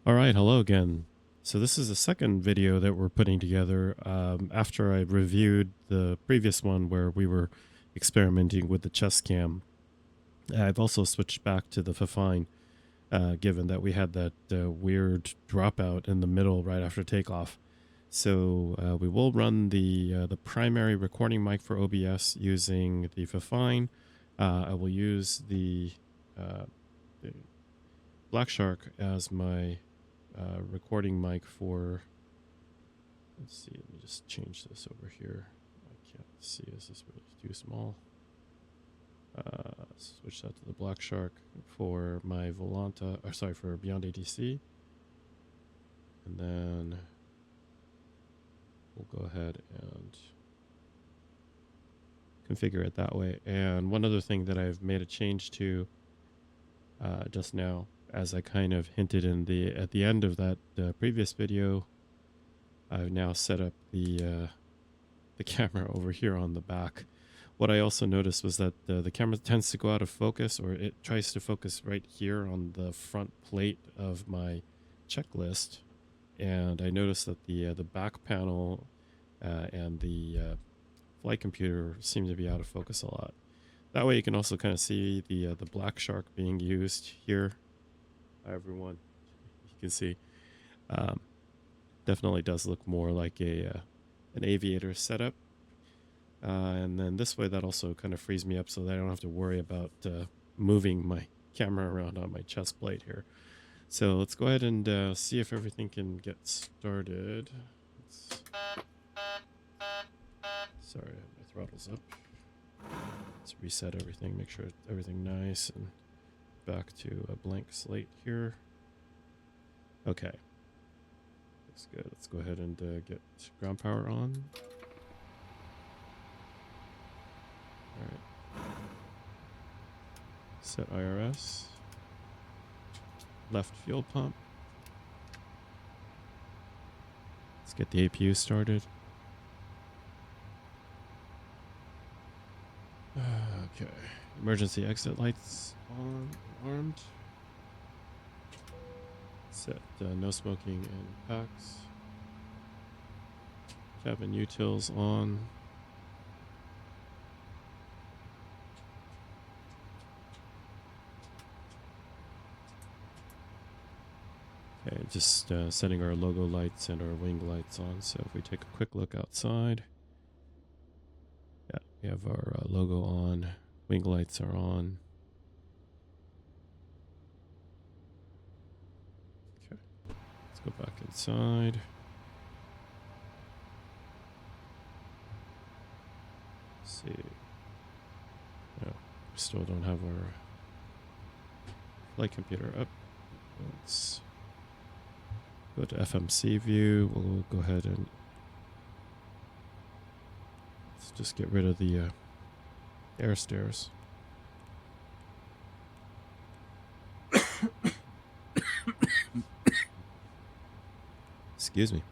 All right, hello again. So this is the second video that we're putting together after I reviewed the previous one where we were experimenting with the chest cam. I've also switched back to the Fifine, given that we had that weird dropout in the middle right after takeoff. So we will run the primary recording mic for OBS using the Fifine. I will use the Black Shark as my recording mic for, let's see, let me just change this over here. I can't see, is this really too small? Switch that to the Black Shark for my Volanta, or sorry, for Beyond ATC. And then we'll go ahead and configure it that way. And one other thing that I've made a change to just now, as I kind of hinted in at the end of that previous video, I've now set up the camera over here on the back. What I also noticed was that the camera tends to go out of focus, or it tries to focus right here on the front plate of my checklist. And I noticed that the back panel and the flight computer seem to be out of focus a lot. That way you can also kind of see the Black Shark being used here. Hi everyone, you can see definitely does look more like an aviator setup. And then this way that also kind of frees me up so that I don't have to worry about moving my camera around on my chest plate here. So let's go ahead and see if everything can get started. Sorry, my throttle's up. Let's reset everything, make sure everything nice, and back to a blank slate here. Okay, looks good. Let's go ahead and get ground power on. All right. Set IRS. Left fuel pump. Let's get the APU started. Okay. Emergency exit lights on and armed. Set no smoking in packs. Cabin utils on. Okay, just setting our logo lights and our wing lights on. So if we take a quick look outside, yeah, we have our logo on, wing lights are on. Okay, let's go back inside. Let's see. No, we still don't have our flight computer up. Let's go to FMC view. We'll go ahead and let's just get rid of the air stairs. Excuse me.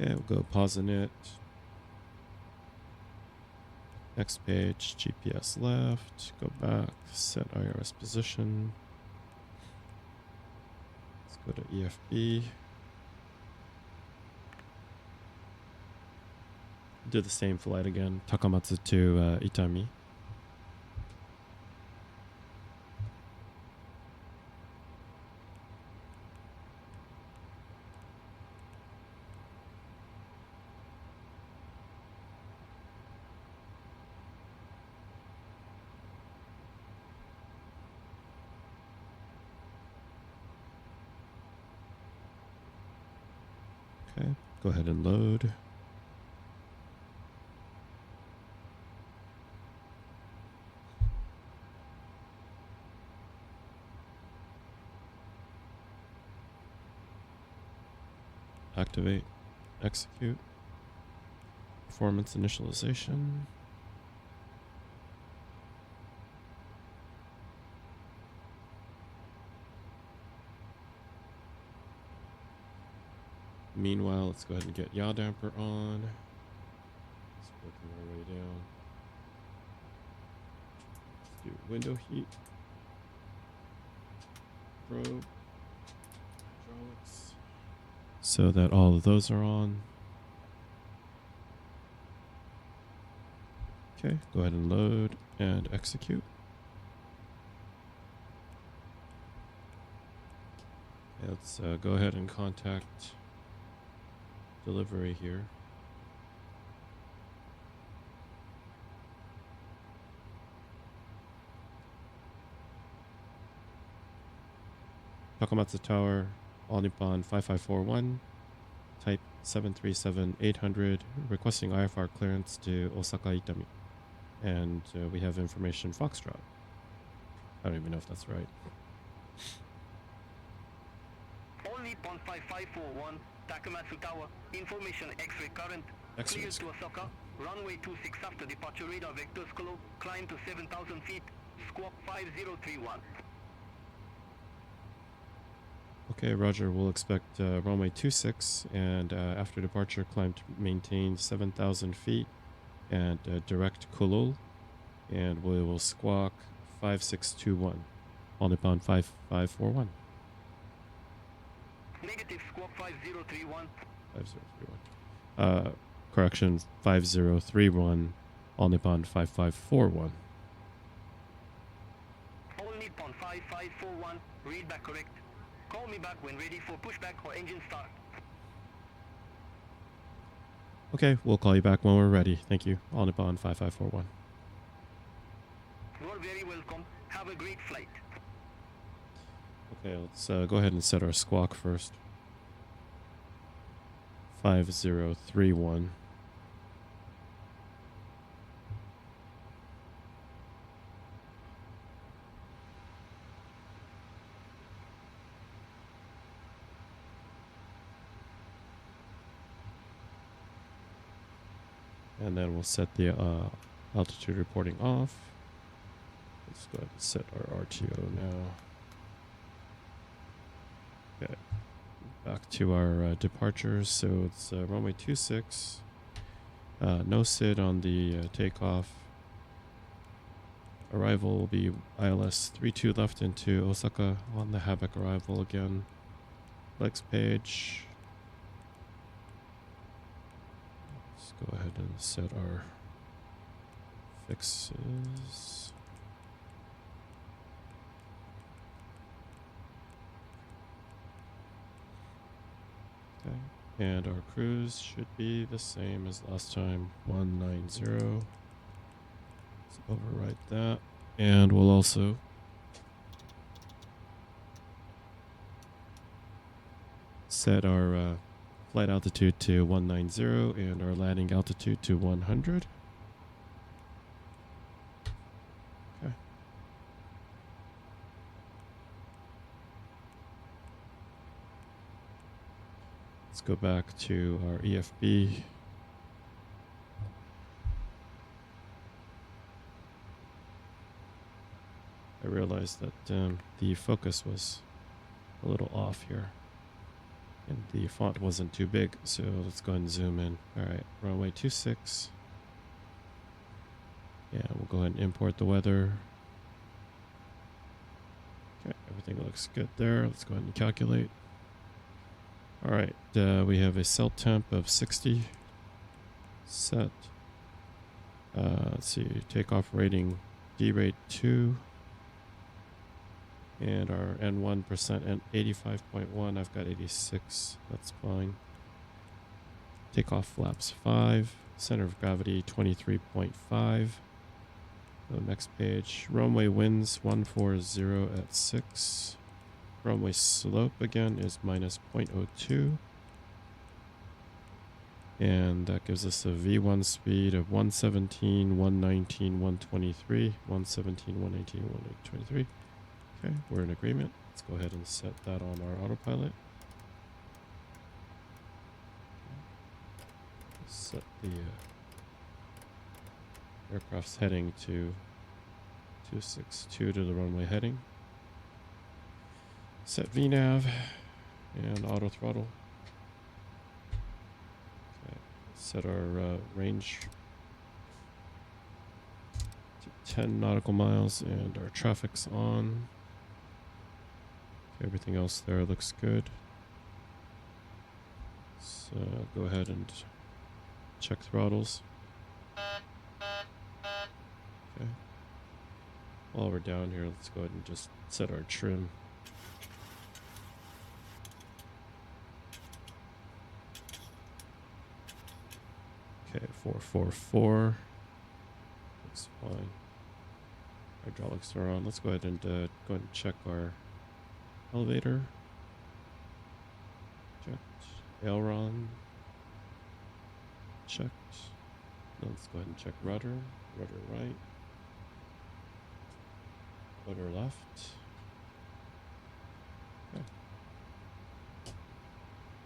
Okay, we'll go pause it. Next page, GPS left, go back, set IRS position. Let's go to EFB. Do the same flight again, Takamatsu to Itami. Okay, go ahead and load. Activate, execute, performance initialization. Meanwhile, let's go ahead and get yaw damper on. Let's working our way down. Let's do window heat, probe, hydraulics, so that all of those are on. Okay, go ahead and load and execute. Let's go ahead and contact delivery here. Takamatsu Tower, All Nippon 5541, type 737-800, requesting IFR clearance to Osaka Itami. And we have information Foxtrot. I don't even know if that's right. All Nippon 5541, Takamatsu Tower, information X-ray current, cleared to Osaka, runway 26 after departure radar vectors close, climb to 7,000 feet, squawk 5031. Okay, Roger, we'll expect runway 26 and after departure climb to maintain 7,000 feet and direct Kulul, and we will squawk 5621, All Nippon 5541. Negative, squawk 5031. 5031. Correction, 5031, All Nippon 5541. All Nippon 5541, read back correct. Call me back when ready for pushback or engine start. Okay, we'll call you back when we're ready. Thank you. All Nippon 5541. You're very welcome. Have a great flight. Okay, let's go ahead and set our squawk first. 5031. And then we'll set the altitude reporting off. Let's go ahead and set our RTO now. Okay, back to our departures. So it's runway 26. No SID on the takeoff. Arrival will be ILS 32 left into Osaka on the Habeck arrival again. Legs page. Let's go ahead and set our fixes. Okay, and our cruise should be the same as last time, 190. Let's overwrite that, and we'll also set our flight altitude to 190 and our landing altitude to 100. Okay. Let's go back to our EFB. I realized that the focus was a little off here. And the font wasn't too big, so let's go ahead and zoom in. All right, runway 26. Yeah, we'll go ahead and import the weather. Okay, everything looks good there. Let's go ahead and calculate. All right, we have a cell temp of 60. Set. Let's see, takeoff rating D rate 2. And our N1% and 85.1, I've got 86, that's fine. Takeoff flaps 5, center of gravity 23.5. So next page, runway winds 140 at 6. Runway slope again is minus 0.02. And that gives us a V1 speed of 117, 119, 123, 117, 118, 123. Okay, we're in agreement. Let's go ahead and set that on our autopilot. Set the aircraft's heading to 262 to the runway heading. Set VNAV and auto throttle. Okay, set our range to 10 nautical miles and our traffic's on. Everything else there looks good. So go ahead and check throttles. Okay. While we're down here, let's go ahead and just set our trim. Okay, 444. Looks fine. Hydraulics are on. Let's go ahead and check our elevator. Checked. Aileron. Checked. Now let's go ahead and check rudder. Rudder right. Rudder left. Okay.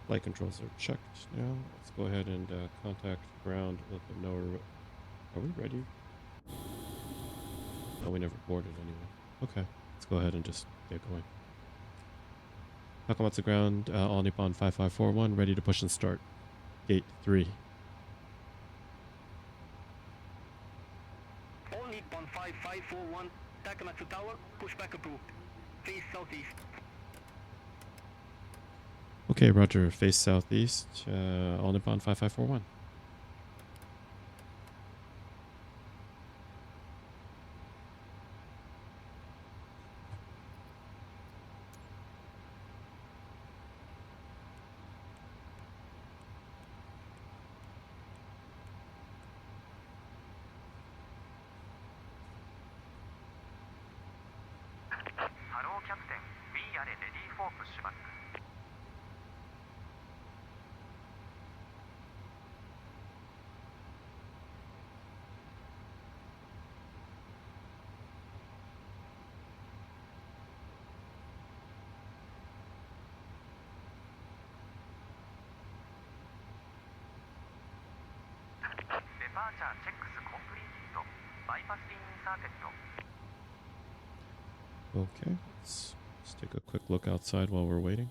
Flight controls are checked now. Let's go ahead and contact ground. Let them know are we ready? Oh, we never boarded anyway. Okay, let's go ahead and just get going. Takamatsu ground, all Nippon 5541, ready to push and start. Gate 3. All Nippon 5541, Takamatsu Tower, pushback approved. Face southeast. Okay, roger. Face southeast, all Nippon 5541. Hello, Captain. We are ready for pushback. Departure checks completed. Bypass pin inserted. Okay, let's take a quick look outside while we're waiting.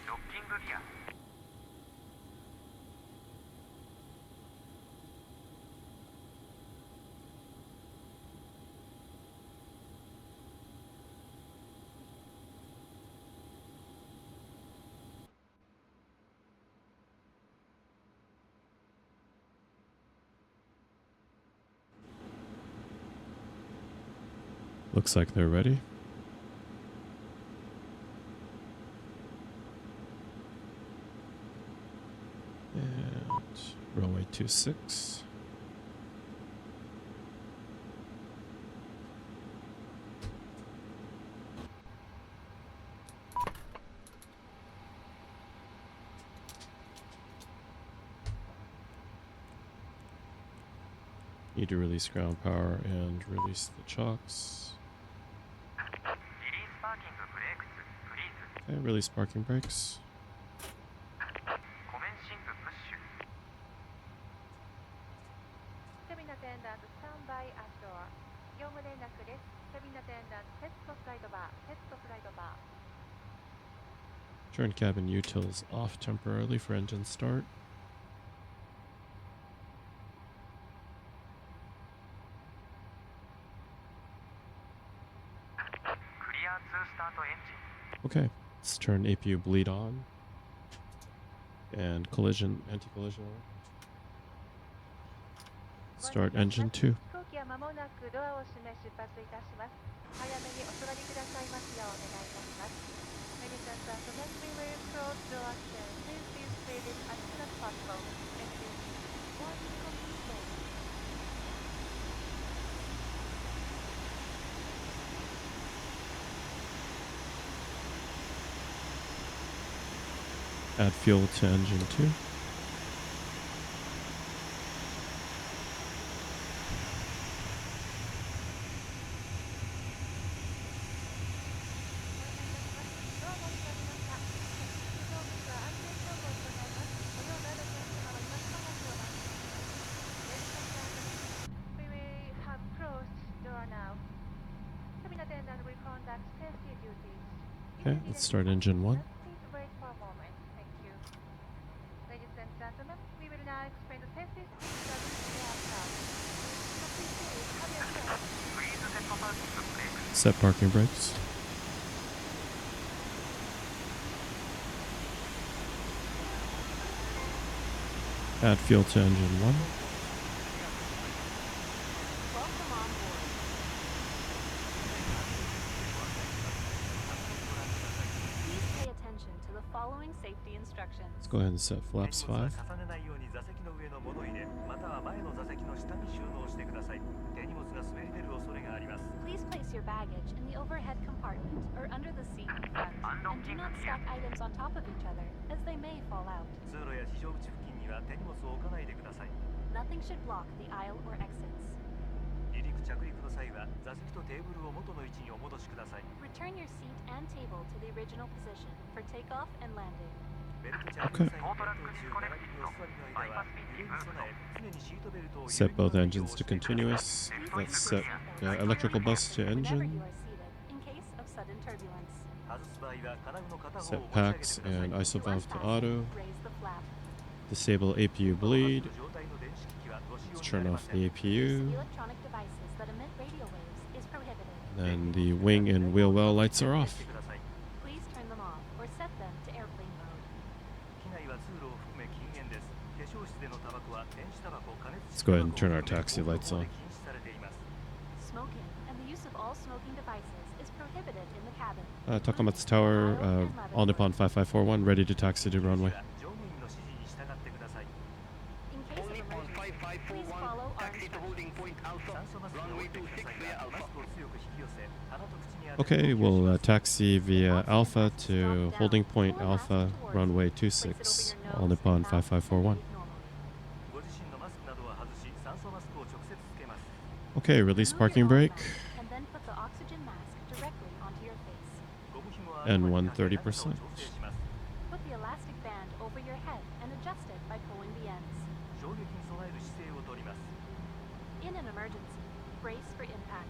Docking clear. Looks like they're ready. And runway 26. Need to release ground power and release the chocks. Release parking brakes, please. Okay, release parking brakes. Commencing push. Cabin attendant, stand by ashore. 業務連絡です。Cabin attendant, set flight bar, set flight bar. Turn cabin utils off temporarily for engine start. Clear to start engine. Okay, let's turn APU bleed on. And collision, anti-collision on. Start engine 2. 飛行機は間もなくドアを閉め出発いたします。早めにお座りくださいますようお願いいたします。Ladies and gentlemen, we will close door soon. Please be seated as soon as possible. Thank you. Boarding completed. Add fuel to engine 2. Okay, let's start engine 1. Please wait for a moment. Thank you. Ladies and gentlemen, we will now explain the safety features of the aircraft. So please have your seat. Set parking brakes. Add fuel to engine 1. Welcome on board. Please pay attention to the following safety instructions. Let's go ahead and set flaps 5. Please place your baggage in the overhead compartment or under the seat in front, and do not stack items on top of each other, as they may fall out. Nothing should block the aisle or exits. Return your seat and table to the original position for takeoff and landing. Okay. Set both engines to continuous. Let's set electrical bus to Whenever engine. you are seated, in case of sudden turbulence. Set packs and ISO valve to auto. Raise the flap. Disable APU bleed. Let's turn off the APU. Electronic devices that emit radio waves is prohibited. Then the wing and wheel well lights are off. Please turn them off or set them to airplane mode. Let's go ahead and turn our taxi lights on. Smoking and the use of all smoking devices is prohibited in the cabin. Takamatsu Tower, All Nippon 5541, ready to taxi to runway. In case of Only on emergency, please 5541, follow our taxi to holding point Alpha, runway 26 via Alpha. Okay, we'll taxi via Alpha to holding point Alpha, runway 26, All Nippon 5541. Okay, release parking brake. And then put the oxygen mask directly onto your face. And 130%. Put the elastic band over your head and adjust it by pulling the ends. In an emergency, brace for impact.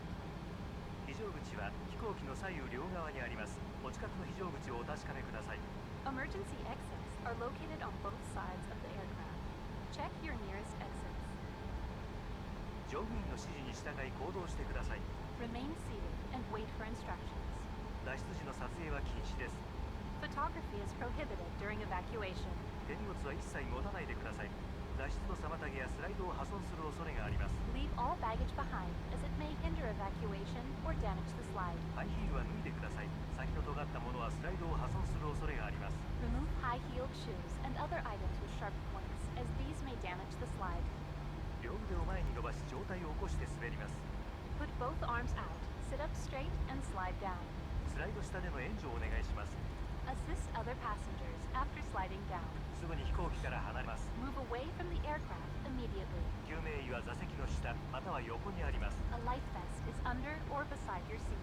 Emergency exits are located on both sides of the aircraft. Check your nearest exits. Remain seated and wait for instructions. Photography is prohibited during evacuation. Leave all baggage behind, as it may hinder evacuation or damage the slide. Remove high-heeled shoes and other items with sharp points, as these may damage the slide. Put both arms out, sit up straight, and slide down. Assist other passengers after sliding down. Move away from the aircraft immediately. A life vest is under or beside your seat.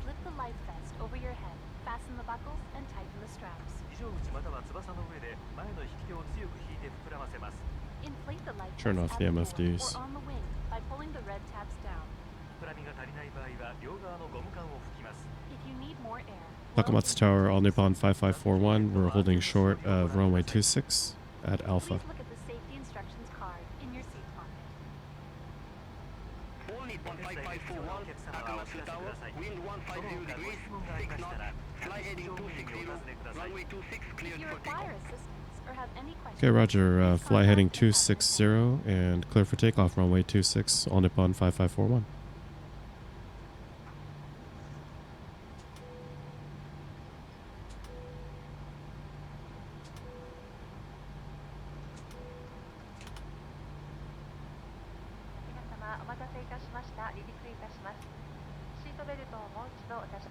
Slip the life vest over your head, fasten the buckles, and tighten the straps. Inflate the life Turn vest off the at MFDs. or on the wing by pulling the red tabs down. If you need more air, Takamatsu Tower, All Nippon 5541, we're holding short of runway 26 at Alpha. please look at the safety instructions card in your seat pocket. Only on 5541, Takamatsu Tower, wind 150 degrees, 6 knots, fly heading 260, runway 26 If cleared you for require takeoff. assistance or have any questions, Okay, roger. please Fly heading contact the 260 and clear for takeoff, runway 26, All Nippon 5541.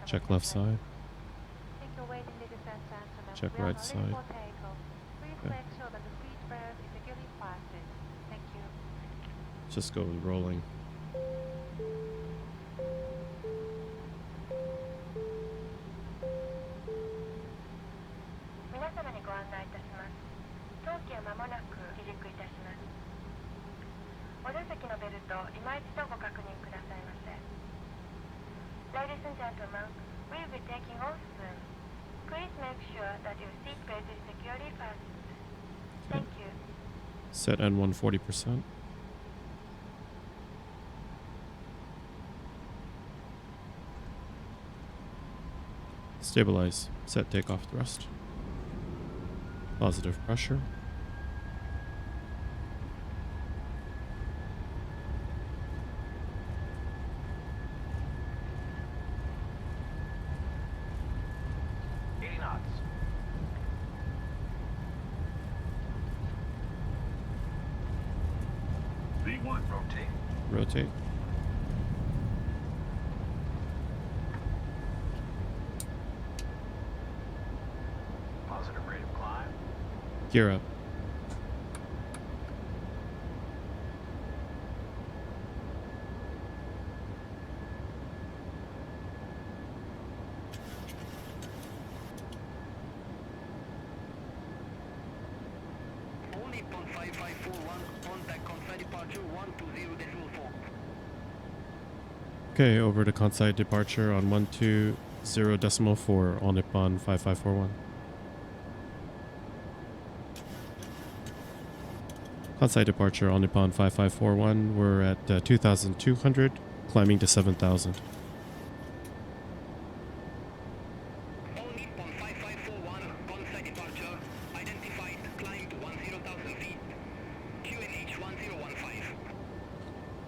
Check left side. Thank you for waiting, ladies and gentlemen. Check We are right now ready side. for takeoff. Please Okay. make sure that the seat belt is securely fastened. Thank you. Just go with rolling. 皆様にご案内いたします。当機は間もなく離陸いたします。お座席のベルト、今一度ご確認くださいませ。Ladies and gentlemen, we'll be taking off soon. Please make sure that your seatbelt is securely fastened. Thank you. Set N1 40%. Stabilize. Set takeoff thrust. Positive pressure. V1, rotate. Rotate. Positive rate of climb. Gear up. Only on 5541, contact Kansai departure 120.4. Okay, over to Kansai departure on 120.4 on Nippon 5541. Kansai departure on Nippon 5541. We're at 2,200, climbing to 7,000. Only on 5541, Kansai departure, identified, climb to 10,000 feet. QNH 1015.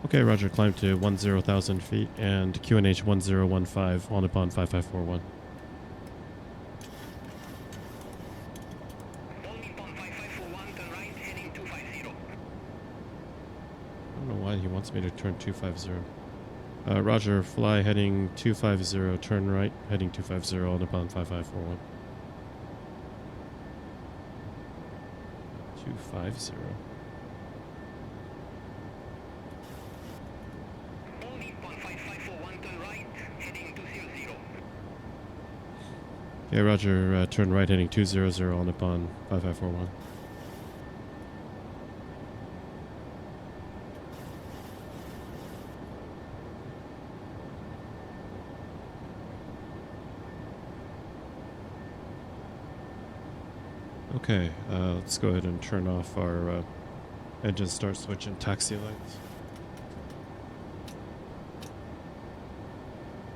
Okay, roger, climb to 10,000 feet and QNH 1015 on Nippon 5541. Only on 5541, turn right, heading 250. I don't know why he wants me to turn 250. Roger, fly heading 250, turn right, heading 250 on Nippon 5541. 250. Only on 5541, turn right, heading 200. Okay, roger, turn right, heading 200 on Nippon 5541. Okay, let's go ahead and turn off our engine start switch and taxi lights.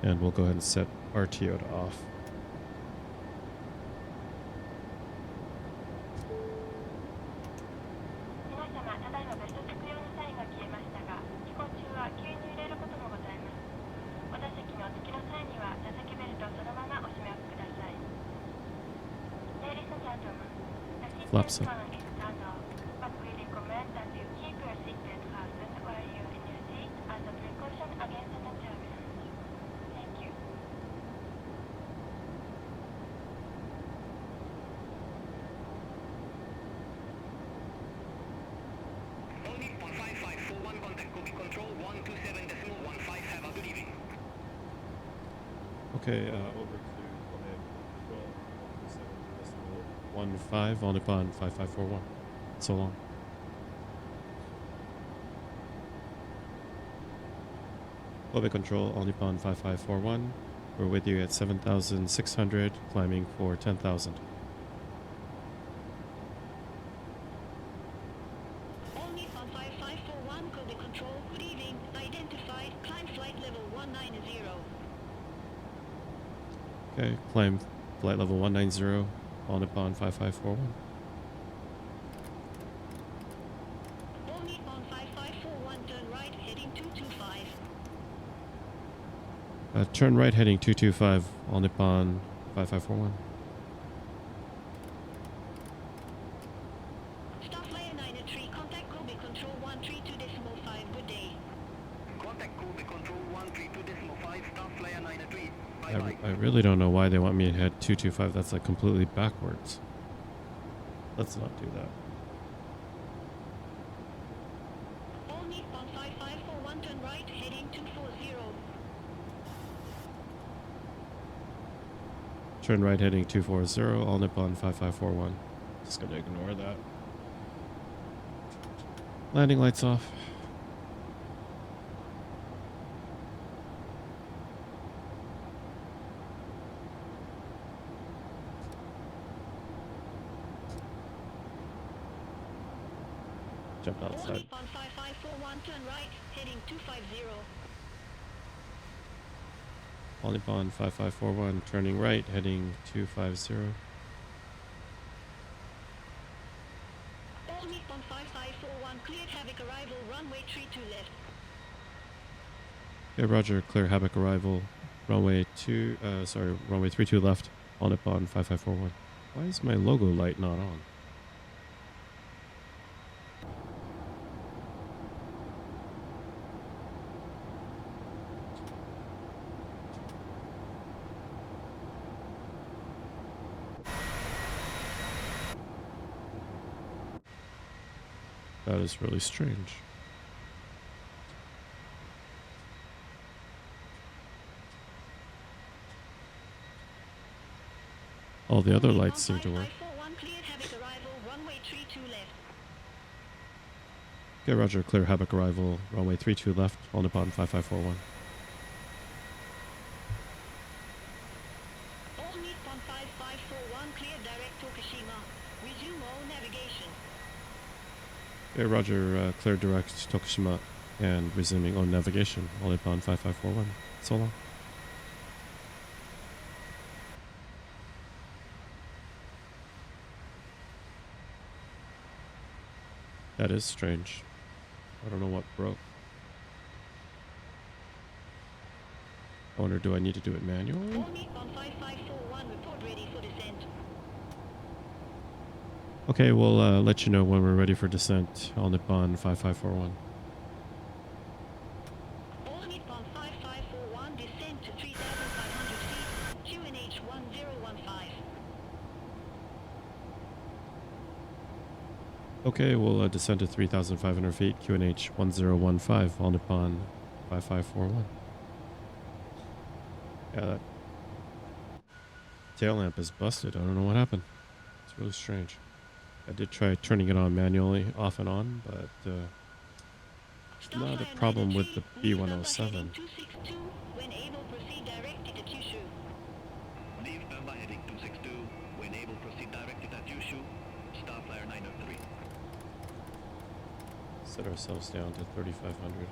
And we'll go ahead and set RTO to off. Flaps up. But we recommend that you keep your seatbelt fastened while you're in your seat as a precaution against sudden turbulence. Thank you. Only on 5541, contact Kobe control 127.15. Have a good evening. Okay, over to 15 on Nippon 5541. So long. Kobe control on Nippon 5541. We're with you at 7,600, climbing for 10,000. Only on 5541, Kobe control, good evening, identified, climb flight level 190. Okay, climb flight level 190 on Nippon 5541. Only on 5541, turn right, heading 225. Turn right heading 225 on Nippon 5541. Staff layer 93, contact Kobe control 132.5, good day. Contact Kobe control 132.5, staff layer 93. Bye-bye. I really don't know why they want me to head 225. That's like completely backwards. Let's not do that. Only on 5541, turn right, heading 240. Turn right heading 240 all Nippon 5541. Just gonna ignore that. Landing lights off. Jump outside. On 5541, turn right, heading 250. Polypon 5541, turning right, heading 250. All Nippon 5541, cleared Havoc arrival, runway 32 left. Okay, roger, clear Havoc arrival, runway 32 left, on Nippon 5541. Why is my logo light not on? That is really strange. All the other lights seem to work. Cleared Havoc arrival, runway 32 left. Okay, roger, clear Havoc arrival, runway 32 left, on Nippon 5541. All Nippon 5541, cleared direct Tokushima. Resume all navigation. Okay, roger, clear direct Tokushima and resuming on navigation, on Nippon 5541. So long. That is strange. I don't know what broke. I wonder, do I need to do it manually? All Nippon 5541, report ready for descent. Okay, we'll let you know when we're ready for descent on Nippon 5541. All Nippon 5541, descent to 3,500 feet, QNH 1015. Okay, we'll descend to 3,500 feet, QNH 1015, on Nippon 5541. Yeah, that tail lamp is busted. I don't know what happened. It's really strange. I did try turning it on manually, off and on, but not a problem with the B107. 262, when able, proceed directly to Kyushu. Leave Pamba heading 262. When able, proceed directed at Yushu. Starflyer 903. Set ourselves down to 3,500.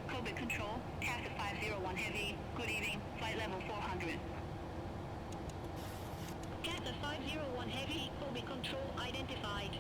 Kobe Control, Task 501 Heavy, good evening, flight level 400. Cat 501 Heavy, Kobe Control identified.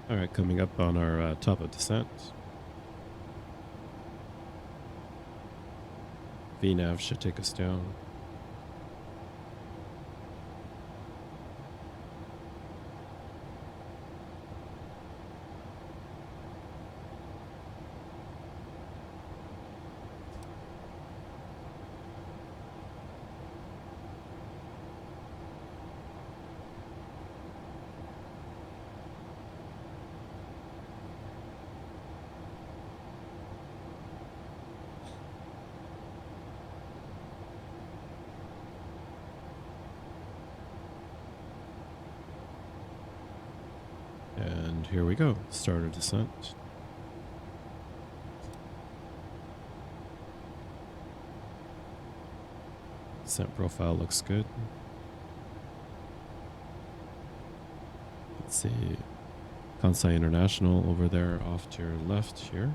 All right, coming up on our top of descent. VNAV should take us down. And here we go. Start of descent. Descent profile looks good. Let's see. Kansai International over there off to your left here.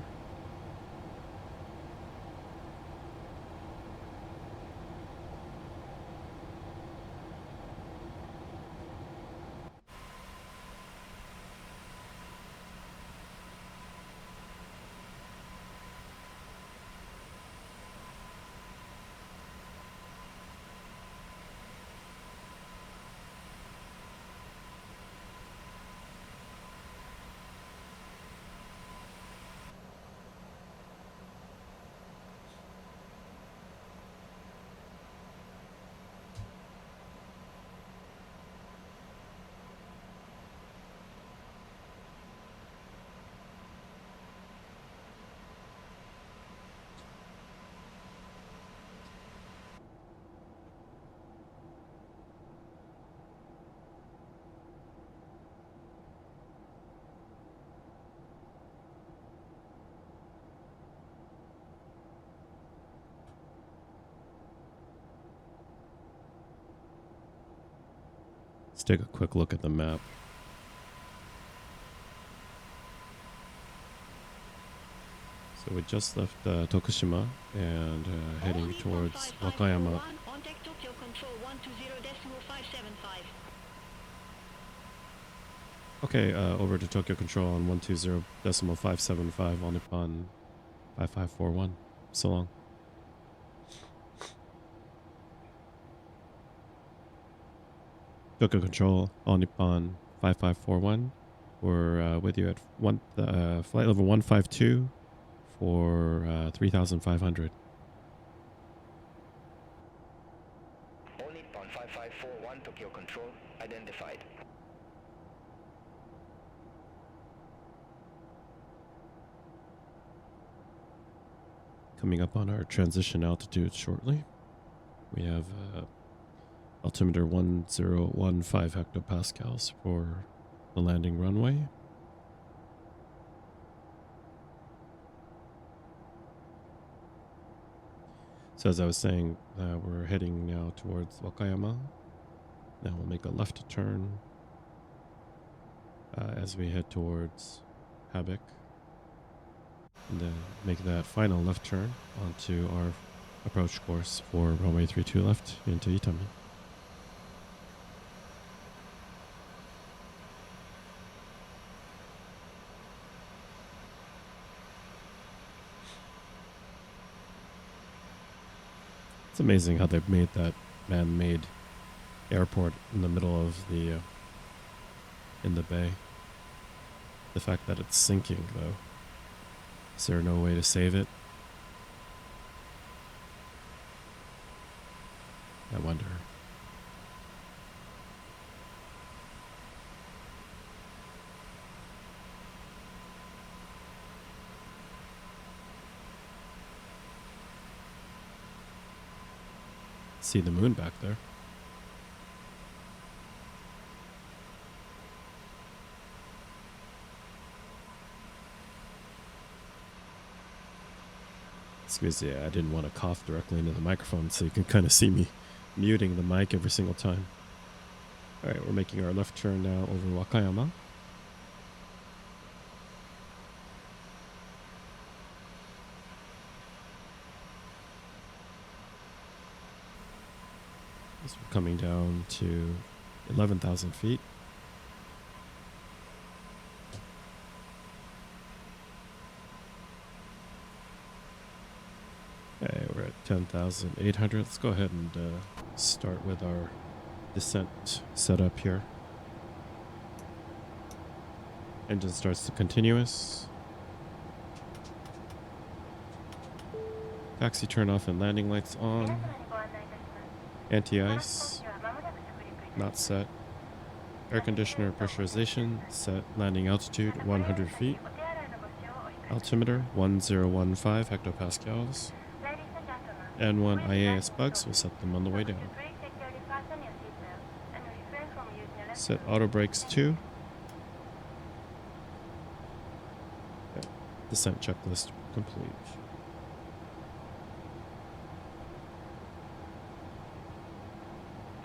Let's take a quick look at the map. So we just left Tokushima and heading towards Wakayama. Contact Tokyo Control 120.575. Okay, over to Tokyo Control on 120.575 on Nippon 5541. So long. Tokyo Control on Nippon 5541. We're with you at flight level 152 for 3,500. All Nippon 5541 Tokyo Control identified. Coming up on our transition altitude shortly. We have altimeter 1015 hectopascals for the landing runway. So as I was saying, we're heading now towards Wakayama. Now we'll make a left turn as we head towards Habek. And then make that final left turn onto our approach course for runway 32 left into Itami. It's amazing how they've made that man-made airport in the middle of the in the bay. The fact that it's sinking, though. Is there no way to save it? I wonder. See the moon back there. Excuse me, I didn't want to cough directly into the microphone so you can kind of see me muting the mic every single time. Alright, we're making our left turn now over Wakayama. So we're coming down to 11,000 feet. Okay, we're at 10,800. Let's go ahead and start with our descent setup here. Engine starts to continuous. Taxi turn off and landing lights on. Anti-ice not set. Air conditioner pressurization set. Landing altitude 100 feet. Altimeter 1015 hectopascals. N1 IAS bugs, we'll set them on the way down. Set auto brakes 2. Okay. Descent checklist complete.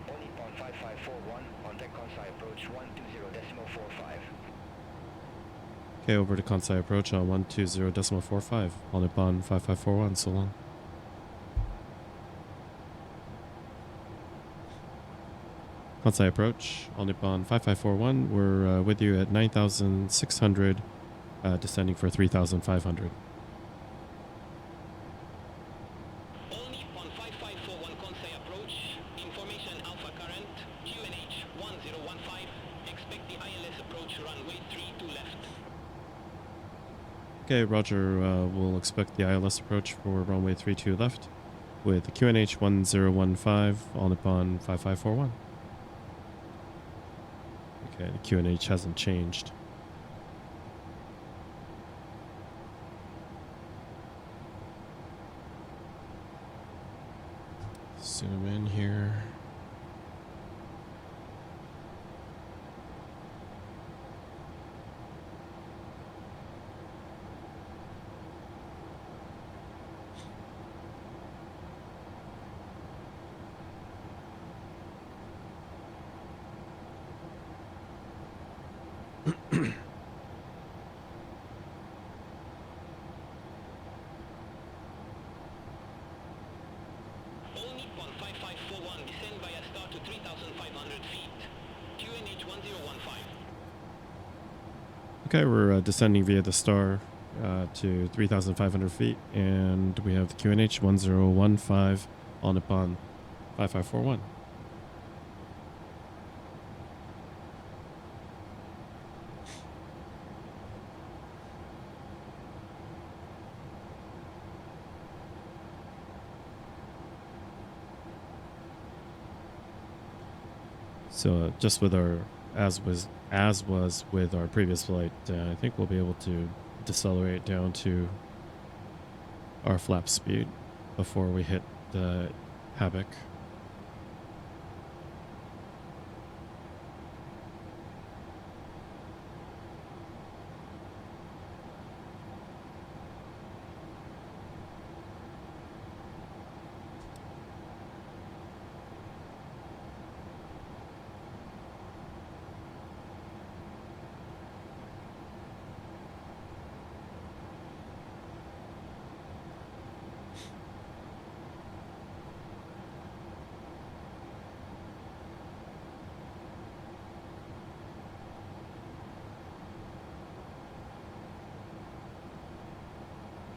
All Nippon 5541 on deck Kansai approach 120.45. Okay, over to Kansai approach on 120.45. All Nippon 5541, so long. Kansai approach, all Nippon 5541. We're with you at 9,600, descending for 3,500. All Nippon 5541 Kansai approach, information alpha current, QNH 1015, expect the ILS approach runway 32 left. Okay, roger, we'll expect the ILS approach for runway 32 left with the QNH 1015, all Nippon 5541. Okay, the QNH hasn't changed. Zoom in here. Okay, we're descending via the star to 3,500 feet, and we have the QNH 1015 on Nippon 5541. So just with our as was with our previous flight, I think we'll be able to decelerate down to our flap speed before we hit the havoc.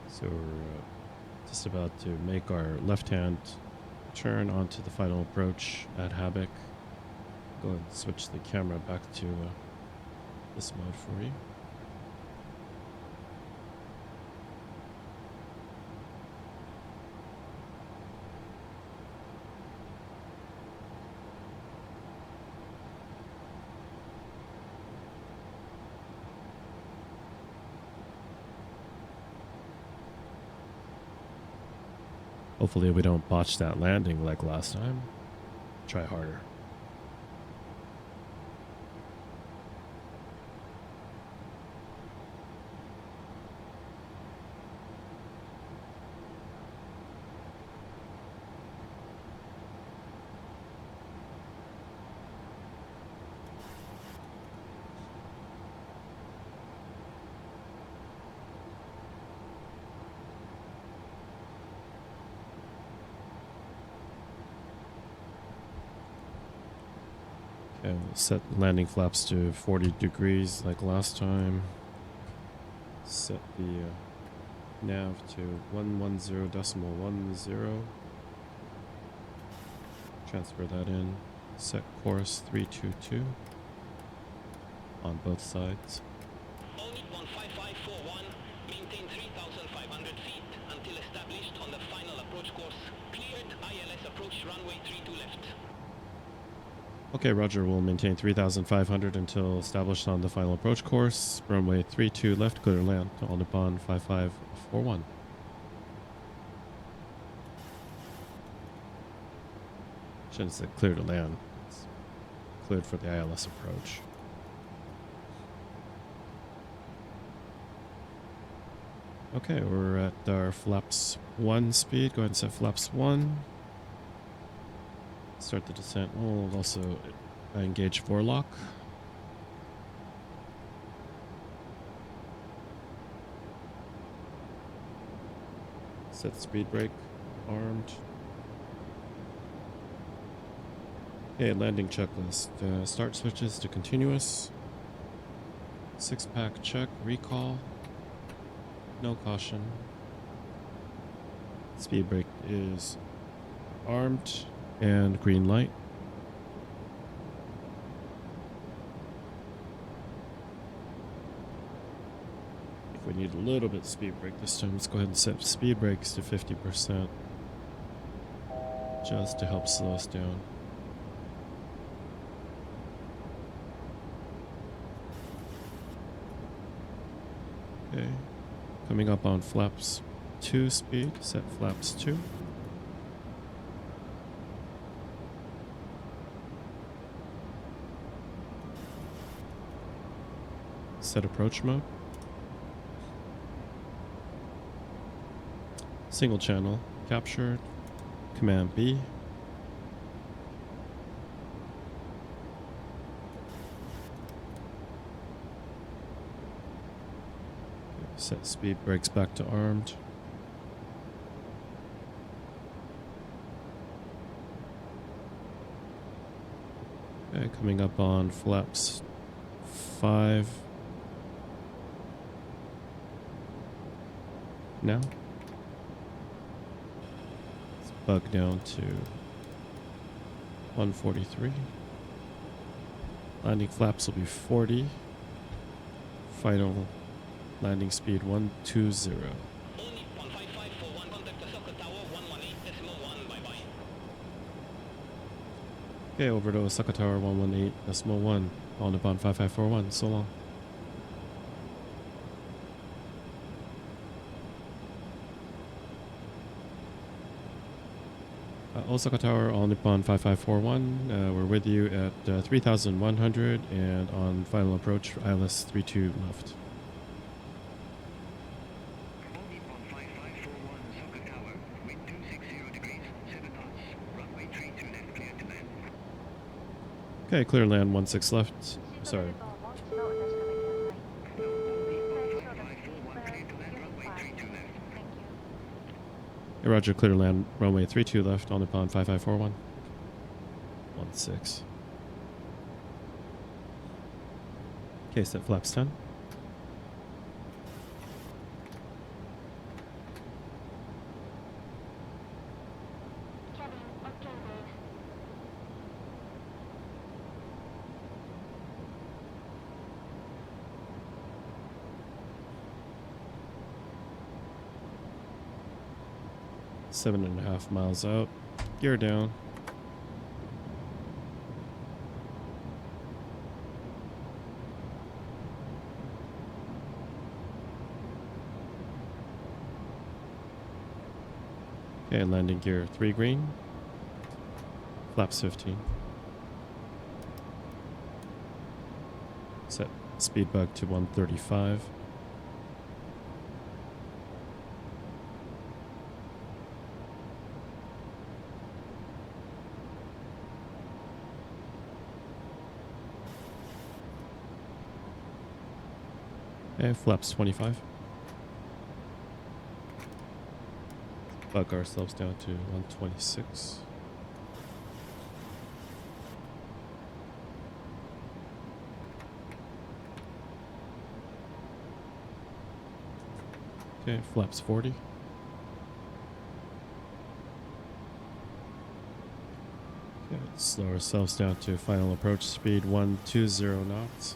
So we're just about to make our left-hand turn onto the final approach at Havoc. Go ahead and switch the camera back to this mode for you. Hopefully we don't botch that landing like last time. Try harder. Okay, we'll set landing flaps to 40 degrees like last time. Set the nav to 110.10. Transfer that in. Set course 322 on both sides. All Nippon 5541, maintain 3,500 feet until established on the final approach course. Cleared ILS approach runway 32 left. Okay, Roger. We'll maintain 3,500 until established on the final approach course. Runway 32 left, clear to land. All Nippon 5541. Shouldn't have said clear to land. It's cleared for the ILS approach. Okay, we're at our flaps 1 speed. Go ahead and set flaps 1. Start the descent. We'll also engage forelock. Set speed brake. Armed. Okay, landing checklist. Start switches to continuous. 6-pack check. Recall. No caution. Speed brake is armed. And green light. If we need a little bit of speed brake this time, let's go ahead and set speed brakes to 50%. Just to help slow us down. Okay. Coming up on flaps 2 speed, set flaps 2. Set approach mode. Single channel captured. Command B. Set speed brakes back to armed. Okay, coming up on flaps 5. now. Let's bug down to 143. Landing flaps will be 40. Final landing speed 120. Only 15541, contact Osaka Tower 118.1, bye-bye. Okay, over to Osaka Tower 118.1. All Nippon 5541. So long. Osaka Tower, all Nippon 5541. We're with you at 3,100 and on final approach, ILS 32 left. All Nippon 5541, Osaka Tower, wind 260 degrees, 7 knots, runway 32 left, clear to land. Okay, clear land 16 left. シートベ Sorry. ルトをもう一度お確かめください。 No, all Nippon Make sure the 5541, seatbelt clear to land, is runway fastened. 32 left. Thank you. Hey, Roger, clear land runway 32 left on Nippon 5541. 16. Okay, set flaps 10. Cabin, okay, Dave. 7.5 miles out. Gear down. Okay, landing gear 3 green. Flaps 15. Set speed bug to 135. Okay, flaps 25. Bug ourselves down to 126. Okay, flaps 40. Okay, let's slow ourselves down to final approach speed 120 knots.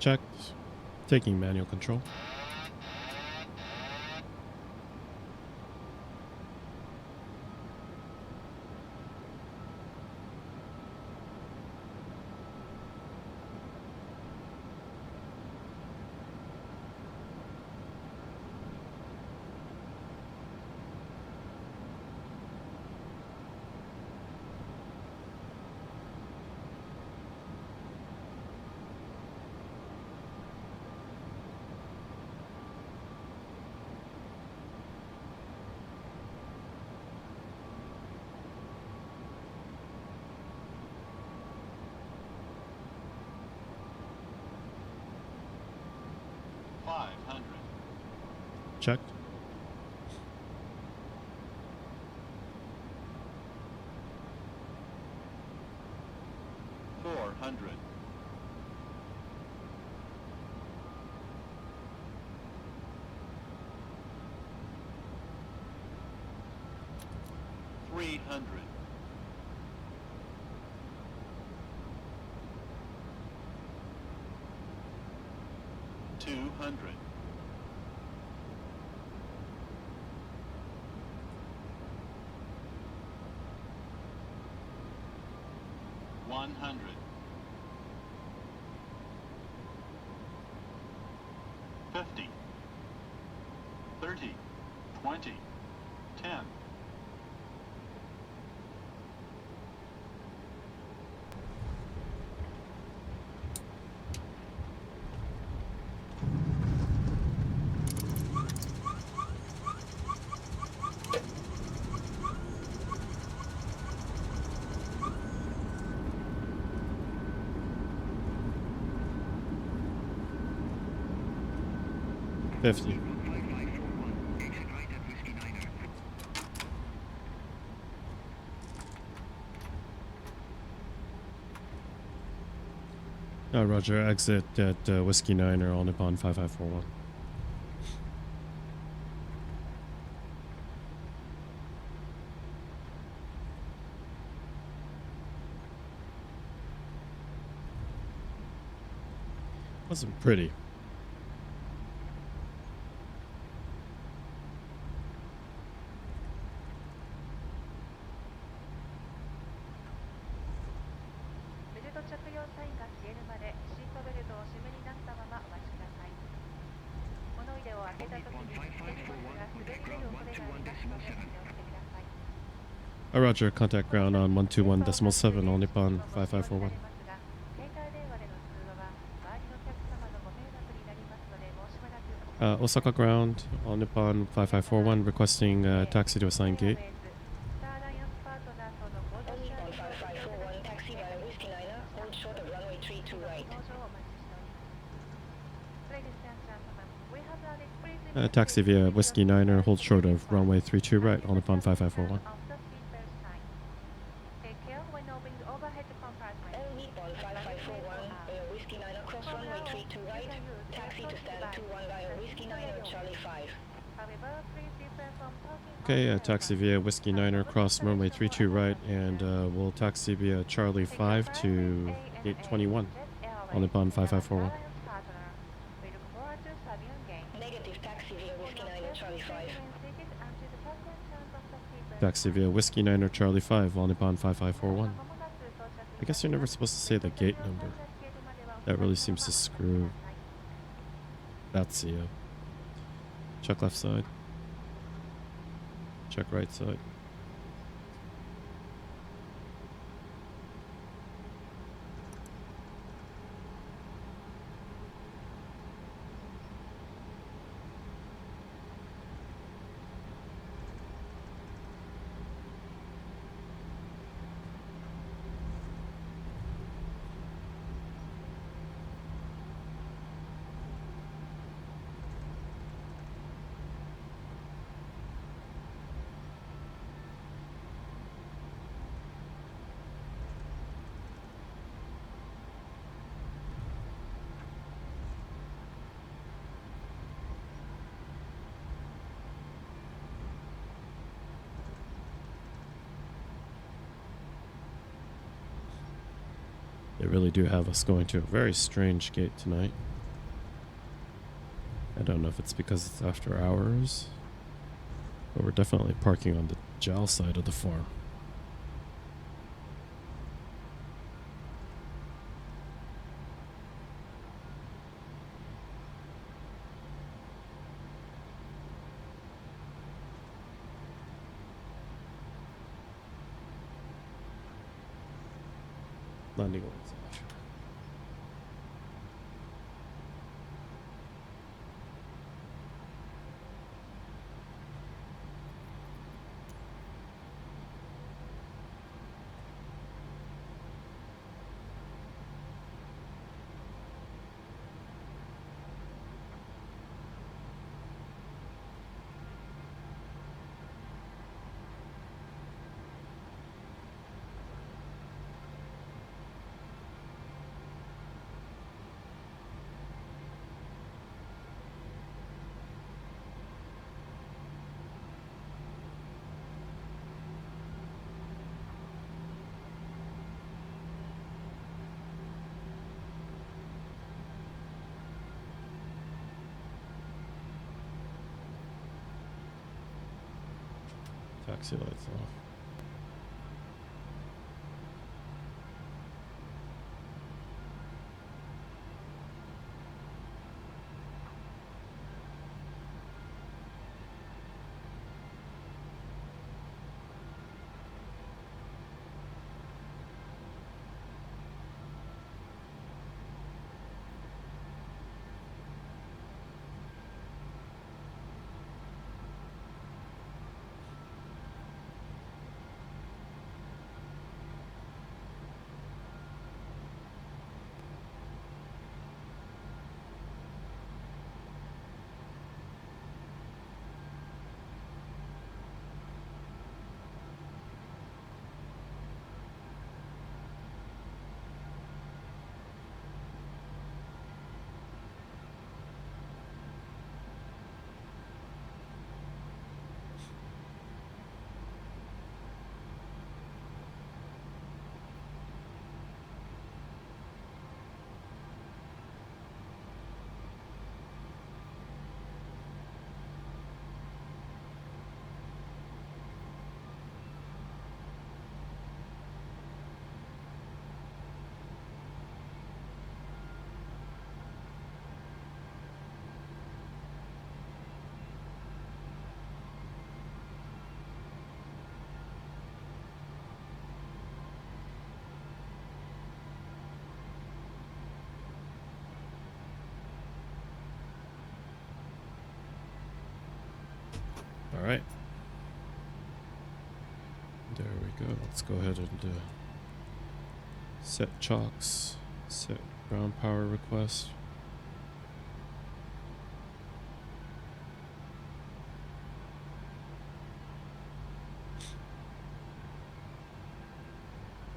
Checked. Taking manual control. Checked. 100. 50. 30. 20. 10. 50. 5541, exit right at Whiskey Niner. Roger, exit at Whiskey Niner on Nippon 5541. Wasn't pretty. Roger, contact ground on 121.7 on Nippon 5541. Osaka ground on Nippon 5541 requesting taxi to assigned gate. Nippon 5541, taxi via Whiskey Niner, hold short of runway 32 right. Taxi via Whiskey Niner, hold short of runway 32 right on Nippon 5541. Nippon 5541, Whiskey Niner, cross runway 32 right, taxi to stand 21 via Whiskey Niner, Charlie 5. Okay, taxi via Whiskey Niner, cross runway 32 right, and we'll taxi via Charlie 5 to gate 21 on Nippon 5541. Negative, taxi via Whiskey Niner, Charlie 5. Taxi via Whiskey Niner, Charlie 5 on Nippon 5541. I guess you're never supposed to say the gate number. That really seems to screw. That's the check left side. Check right side. They really do have us going to a very strange gate tonight. I don't know if it's because it's after hours, but we're definitely parking on the JAL side of the farm. Landing lights off. Taxi lights off. All right. There we go. Let's go ahead and set chocks, set ground power request.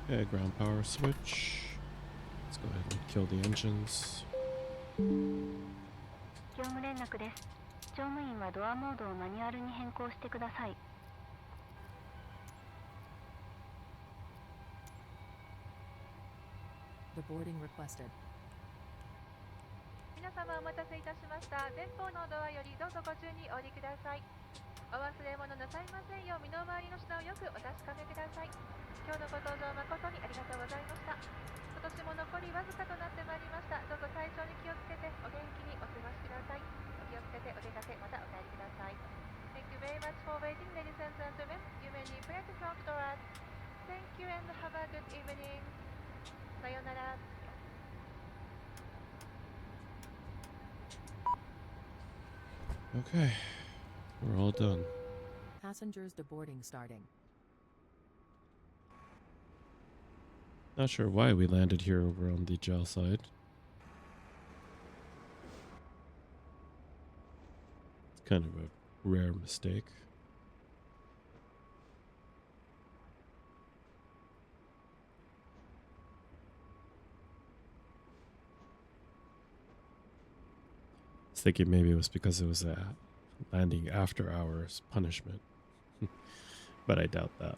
Okay, ground power switch. Let's go ahead and kill the engines. 業務連絡です。乗務員はドアモードをマニュアルに変更してください。The boarding requested. 皆様お待たせいたしました。前方のドアよりどうぞご注意お降りください。お忘れ物なさいませんよう身の回りの品をよくお確かめください。今日のご搭乗誠にありがとうございました。今年も残りわずかとなってまいりました。どうぞ体調に気をつけてお元気にお過ごしください。お気をつけてお出かけまたお帰りください。Thank you very much for waiting, ladies and gentlemen. You may prepare to front doors. Thank you and have a good evening. さようなら。Okay, we're all done. Passengers deboarding starting. Not sure why we landed here over on the gel side. It's kind of a rare mistake. I was thinking maybe it was because it was a landing after hours punishment, but I doubt that.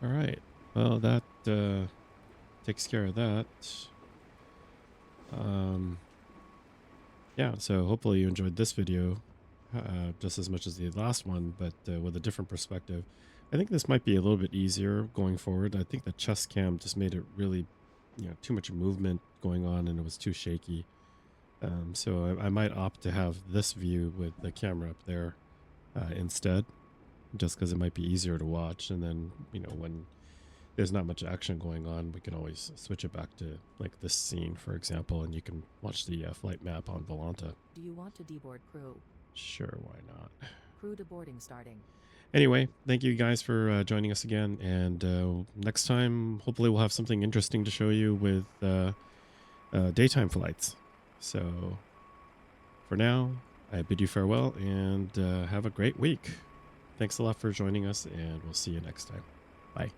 All right. Well, that takes care of that. Yeah, so hopefully you enjoyed this video just as much as the last one, but with a different perspective. I think this might be a little bit easier going forward. I think the chest cam just made it really, too much movement going on and it was too shaky. So I might opt to have this view with the camera up there instead, just because it might be easier to watch. And then, when there's not much action going on, we can always switch it back to like this scene, for example, and you can watch the flight map on Volanta. Do you want to deboard crew? Sure, why not? Crew deboarding starting. Anyway, thank you guys for joining us again. And next time, hopefully we'll have something interesting to show you with daytime flights. So for now, I bid you farewell and have a great week. Thanks a lot for joining us, and we'll see you next time. Bye.